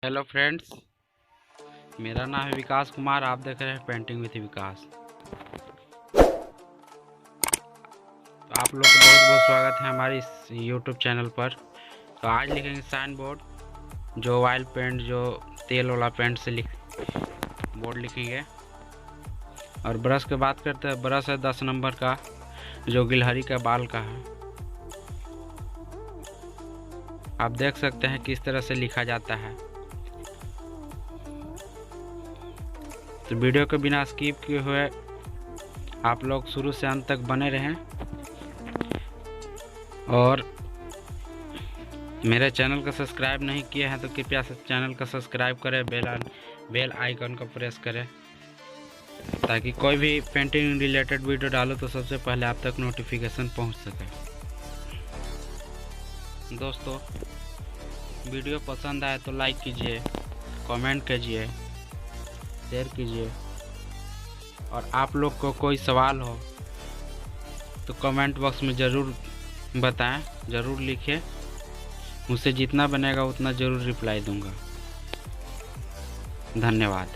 Hello friends, मेरा नाम है विकास कुमार। आप देख रहे हैं पेंटिंग विथ विकास। तो आप लोग का बहुत बहुत स्वागत है हमारी इस यूट्यूब चैनल पर। तो आज लिखेंगे साइन बोर्ड, जो ऑयल पेंट, जो तेल वाला पेंट से बोर्ड लिखेंगे। और ब्रश की बात करते हैं। ब्रश है 10 नंबर का, जो गिलहरी का बाल का है। आप देख सकते हैं किस तरह से लिखा जाता है। तो वीडियो को बिना स्किप किए हुए आप लोग शुरू से अंत तक बने रहें। और मेरे चैनल को सब्सक्राइब नहीं किए हैं तो कृपया चैनल को सब्सक्राइब करें, बेल आइकन को प्रेस करें, ताकि कोई भी पेंटिंग रिलेटेड वीडियो डालो तो सबसे पहले आप तक नोटिफिकेशन पहुंच सके। दोस्तों, वीडियो पसंद आए तो लाइक कीजिए, कमेंट कीजिए, शेयर कीजिए। और आप लोग को कोई सवाल हो तो कमेंट बॉक्स में ज़रूर बताएं, ज़रूर लिखें। मुझसे जितना बनेगा उतना ज़रूर रिप्लाई दूंगा। धन्यवाद।